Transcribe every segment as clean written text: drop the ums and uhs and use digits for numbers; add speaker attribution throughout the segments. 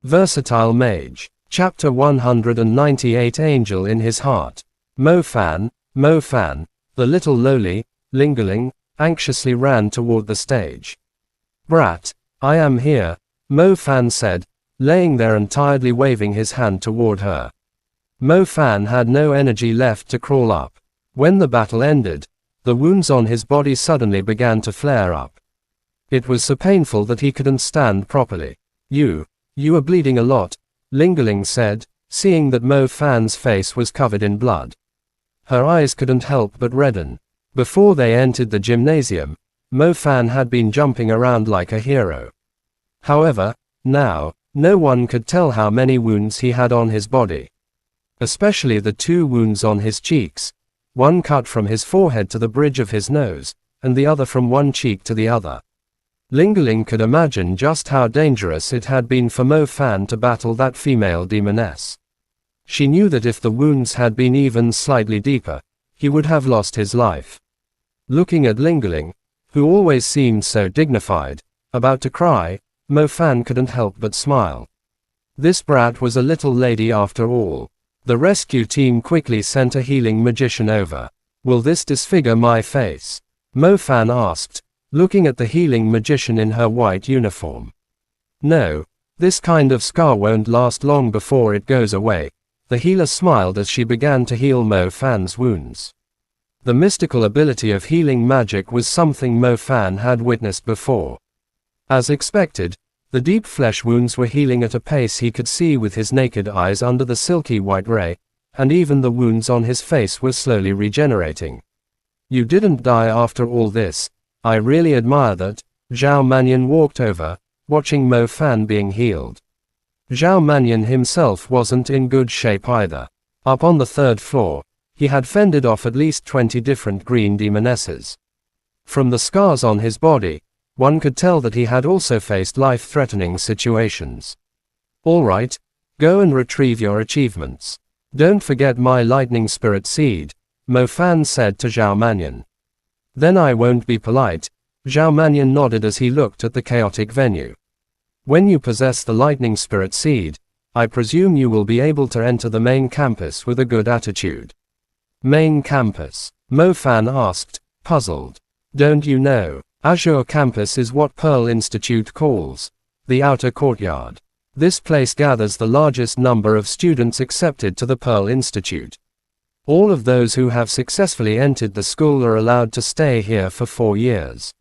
Speaker 1: Versatile Mage. Chapter 198 Angel in His Heart. Mo Fan, the little lowly, Lingerling, anxiously ran toward the stage. Brat, I am here, Mo Fan said, laying there and tiredly waving his hand toward her. Mo Fan had no energy left to crawl up. When the battle ended, the wounds on his body suddenly began to flare up. It was so painful that he couldn't stand properly. You are bleeding a lot, Lingerling said, seeing that Mo Fan's face was covered in blood. Her eyes couldn't help but redden. Before they entered the gymnasium, Mo Fan had been jumping around like a hero. However, now, no one could tell how many wounds he had on his body. Especially the two wounds on his cheeks, one cut from his forehead to the bridge of his nose, and the other from one cheek to the other. Lingerling could imagine just how dangerous it had been for Mo Fan to battle that female demoness. She knew that if the wounds had been even slightly deeper, he would have lost his life. Looking at Lingerling, who always seemed so dignified, about to cry, Mo Fan couldn't help but smile. This brat was a little lady after all. The rescue team quickly sent a healing magician over. Will this disfigure my face? Mo Fan asked, looking at the healing magician in her white uniform. No, this kind of scar won't last long before it goes away. The healer smiled as she began to heal Mo Fan's wounds. The mystical ability of healing magic was something Mo Fan had witnessed before. As expected, the deep flesh wounds were healing at a pace he could see with his naked eyes under the silky white ray, and even the wounds on his face were slowly regenerating. You didn't die after all this. I really admire that. Zhao Mannion walked over, watching Mo Fan being healed. Zhao Mannion himself wasn't in good shape either. Up on the third floor, he had fended off at least 20 different green demonesses. From the scars on his body, one could tell that he had also faced life-threatening situations. All right, go and retrieve your achievements. Don't forget my lightning spirit seed, Mo Fan said to Zhao Mannion. Then I won't be polite, Zhao Mannion nodded as he looked at the chaotic venue. When you possess the lightning spirit seed, I presume you will be able to enter the main campus with a good attitude. Main campus? Mo Fan asked, puzzled. Don't you know, Azure Campus is what Pearl Institute calls the outer courtyard. This place gathers the largest number of students accepted to the Pearl Institute. All of those who have successfully entered the school are allowed to stay here for 4 years.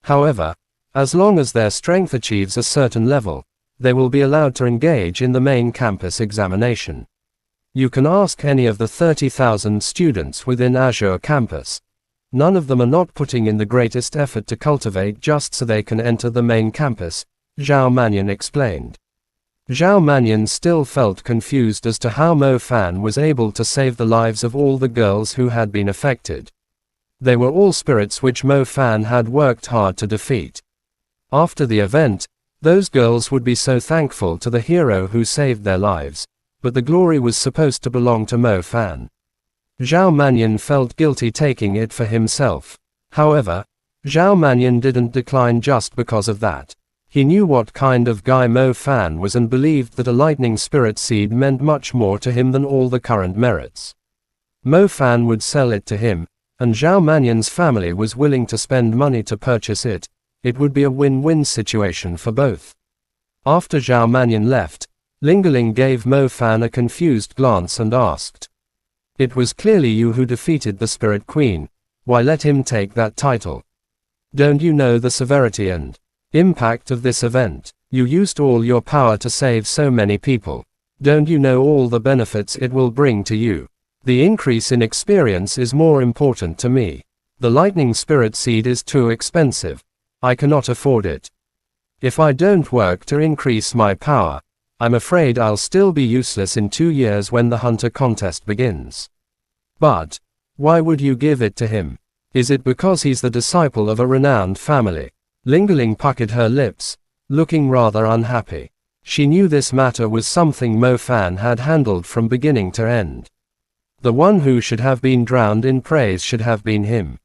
Speaker 1: However, as long as their strength achieves a certain level, they will be allowed to engage in the main campus examination. You can ask any of the 30,000 students within Azure Campus. None of them are not putting in the greatest effort to cultivate just so they can enter the main campus, Zhao Mannion explained. Zhao Mannion still felt confused as to how Mo Fan was able to save the lives of all the girls who had been affected. They were all spirits which Mo Fan had worked hard to defeat. After the event, those girls would be so thankful to the hero who saved their lives, but the glory was supposed to belong to Mo Fan. Zhao Mannion felt guilty taking it for himself. However, Zhao Mannion didn't decline just because of that. He knew what kind of guy Mo Fan was and believed that a lightning spirit seed meant much more to him than all the current merits. Mo Fan would sell it to him, and Zhao Mannion's family was willing to spend money to purchase it. It would be a win-win situation for both. After Zhao Mannion left, Lingerling gave Mo Fan a confused glance and asked, "It was clearly you who defeated the Spirit Queen. Why let him take that title? Don't you know the severity and impact of this event? You used all your power to save so many people. Don't you know all the benefits it will bring to you? The increase in experience is more important to me. The lightning spirit seed is too expensive. I cannot afford it. If I don't work to increase my power, I'm afraid I'll still be useless in 2 years when the hunter contest begins." "But why would you give it to him? Is it because he's the disciple of a renowned family?" Lingerling puckered her lips, looking rather unhappy. She knew this matter was something Mo Fan had handled from beginning to end. The one who should have been drowned in praise should have been him.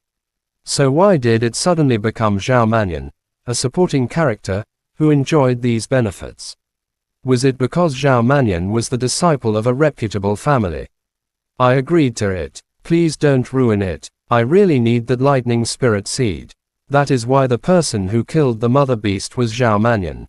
Speaker 1: So why did it suddenly become Zhao Mannion, a supporting character, who enjoyed these benefits? Was it because Zhao Mannion was the disciple of a reputable family? I agreed to it. Please don't ruin it. I really need that lightning spirit seed. That is why the person who killed the mother beast was Zhao Mannion.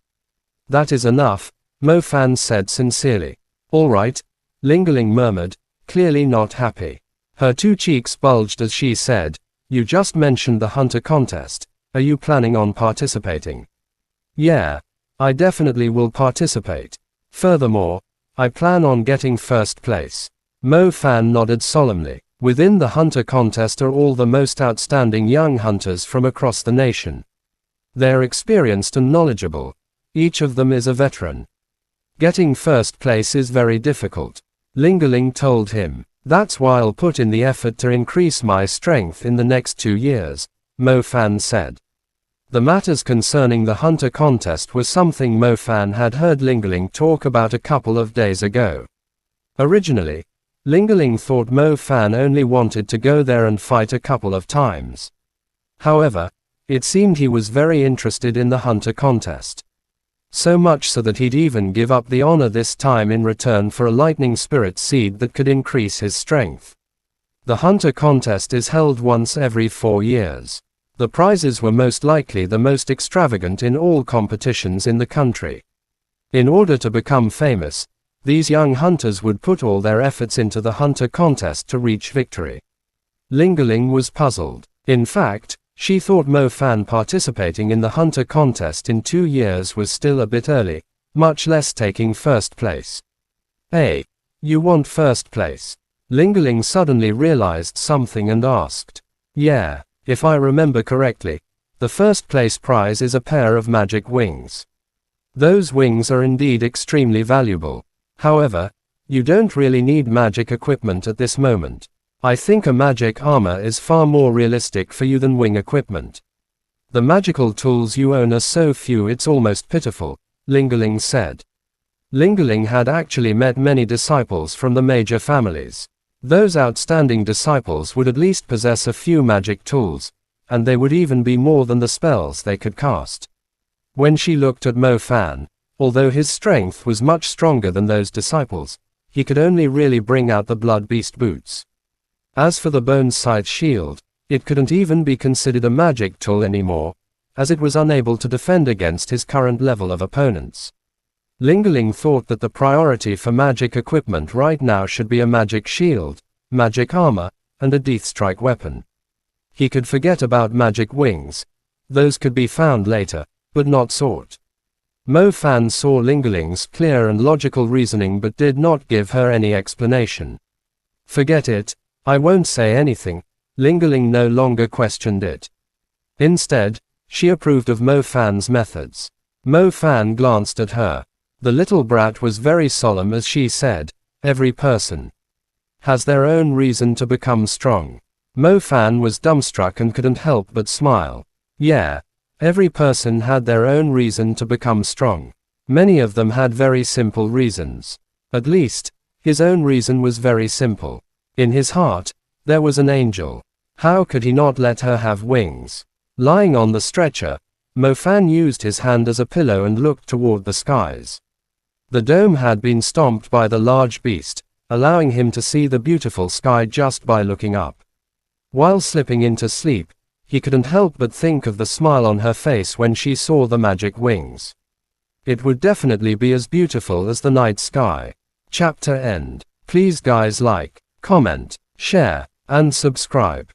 Speaker 1: That is enough, Mo Fan said sincerely. All right, Lingaling murmured, clearly not happy. Her two cheeks bulged as she said, you just mentioned the hunter contest. Are you planning on participating? Yeah, I definitely will participate. Furthermore, I plan on getting first place. Mo Fan nodded solemnly. Within the hunter contest are all the most outstanding young hunters from across the nation. They're experienced and knowledgeable. Each of them is a veteran. Getting first place is very difficult. Lingaling told him. That's why I'll put in the effort to increase my strength in the next 2 years, Mo Fan said. The matters concerning the hunter contest was something Mo Fan had heard Lingaling talk about a couple of days ago. Originally, Lingaling thought Mo Fan only wanted to go there and fight a couple of times. However, it seemed he was very interested in the hunter contest. So much so that he'd even give up the honor this time in return for a lightning spirit seed that could increase his strength. The hunter contest is held once every 4 years. The prizes were most likely the most extravagant in all competitions in the country. In order to become famous, these young hunters would put all their efforts into the hunter contest to reach victory. Lingaling was puzzled. In fact, she thought Mo Fan participating in the hunter contest in 2 years was still a bit early, much less taking first place. Hey, you want first place? Lingaling suddenly realized something and asked. Yeah, if I remember correctly, the first place prize is a pair of magic wings. Those wings are indeed extremely valuable. However, you don't really need magic equipment at this moment. I think a magic armor is far more realistic for you than wing equipment. The magical tools you own are so few it's almost pitiful, Lingaling said. Lingaling had actually met many disciples from the major families. Those outstanding disciples would at least possess a few magic tools, and they would even be more than the spells they could cast. When she looked at Mo Fan, although his strength was much stronger than those disciples, he could only really bring out the blood beast boots. As for the bone scythe shield, it couldn't even be considered a magic tool anymore, as it was unable to defend against his current level of opponents. Lingaling thought that the priority for magic equipment right now should be a magic shield, magic armor, and a death strike weapon. He could forget about magic wings. Those could be found later, but not sought. Mo Fan saw Lingaling's clear and logical reasoning but did not give her any explanation. Forget it, I won't say anything. Lingaling no longer questioned it. Instead, she approved of Mo Fan's methods. Mo Fan glanced at her. The little brat was very solemn as she said, every person has their own reason to become strong. Mo Fan was dumbstruck and couldn't help but smile. Yeah, every person had their own reason to become strong. Many of them had very simple reasons. At least, his own reason was very simple. In his heart, there was an angel. How could he not let her have wings? Lying on the stretcher, Mo Fan used his hand as a pillow and looked toward the skies. The dome had been stomped by the large beast, allowing him to see the beautiful sky just by looking up. While slipping into sleep, he couldn't help but think of the smile on her face when she saw the magic wings. It would definitely be as beautiful as the night sky. Chapter end. Please guys like, comment, share, and subscribe.